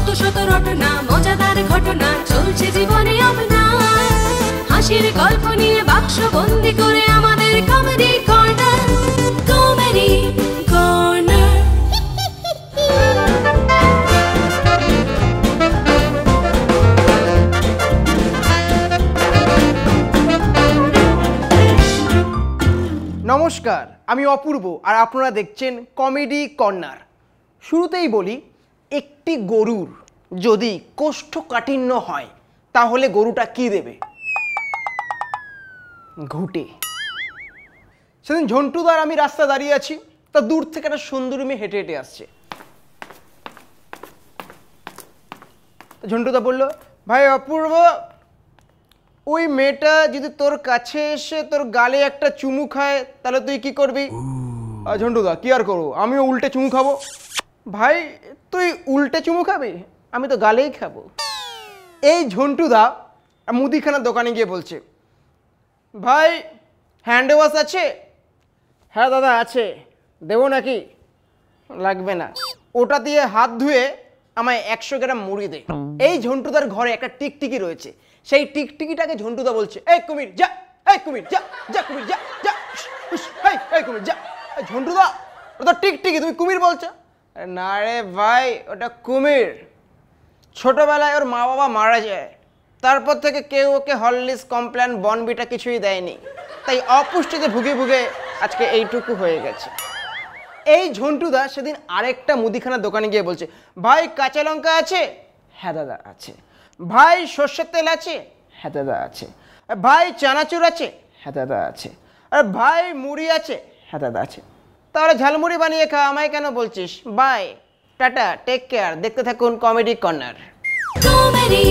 শত শত রটনা মজাদার ঘটনা চলছে জীবনে অভিনয় হাসির গল্প নিয়ে বাক্স বন্দি করে আমাদের কমেডি কর্নার কমেডি কর্নার নমস্কার, আমি অপূর্ব আর আপনারা দেখছেন কমেডি কর্নার। শুরুতেই বলি, একটি গরুর যদি কোষ্ঠকাঠিন্য হয় তাহলে গরুটা কি দেবে? ঘুটে। সেদিন ঝন্টুদার আমি রাস্তা দাঁড়িয়ে আছি, তা দূর থেকে একটা সুন্দরী মেয়ে হেঁটে হেঁটে আসছে। ঝন্টুদা বলল, ভাই অপূর্ব, ওই মেয়েটা যদি তোর কাছে এসে তোর গালে একটা চুমু খায় তাহলে তুই কি করবি? ঝন্টুদা, কি আর করবো, আমিও উল্টে চুমু খাবো। ভাই তুই উল্টে চুমু খাবি? আমি তো গালেই খাবো। এই ঝন্টুদা মুদিখানার দোকানে গিয়ে বলছে, ভাই হ্যান্ড ওয়াশ আছে? হ্যাঁ দাদা আছে, দেবো নাকি? লাগবে না, ওটা দিয়ে হাত ধুয়ে আমায় 100 গ্রাম মুড়ি দে। এই ঝন্টুদার ঘরে একটা টিকটিকি রয়েছে, সেই টিকটিকিটাকে ঝন্টুদা বলছে, এই কুমির যা, এই কুমির যা, যা কুমির যা, যা, এই কুমির যা। ঝন্টুদা, ওটা টিকটিকি, তুমি কুমির বলছো? না রে ভাই, ওটা কুমির। ছোটবেলায় ওর মা বাবা মারা যায়, তারপর থেকে কেউ ওকে হরলিক্স, কমপ্ল্যান, বনবিটা কিছুই দেয়নি, তাই অপুষ্টিতে ভুগে ভুগে আজকে এইটুকু হয়ে গেছে। এই ঝন্টুদা সেদিন আরেকটা মুদিখানার দোকানে গিয়ে বলছে, ভাই কাঁচা লঙ্কা আছে? হ্যাঁ দাদা আছে। ভাই সর্ষের তেল আছে? হ্যাঁ দাদা আছে। ভাই চানাচুর আছে? হ্যাঁ দাদা আছে। আর ভাই মুড়ি আছে? হ্যাঁ দাদা আছে। তাহলে ঝালমুড়ি বানিয়ে খা, আমায় কেন বলছিস? Bye, tata, take care. দেখতে থাকুন কমেডি কর্নার। কমেডি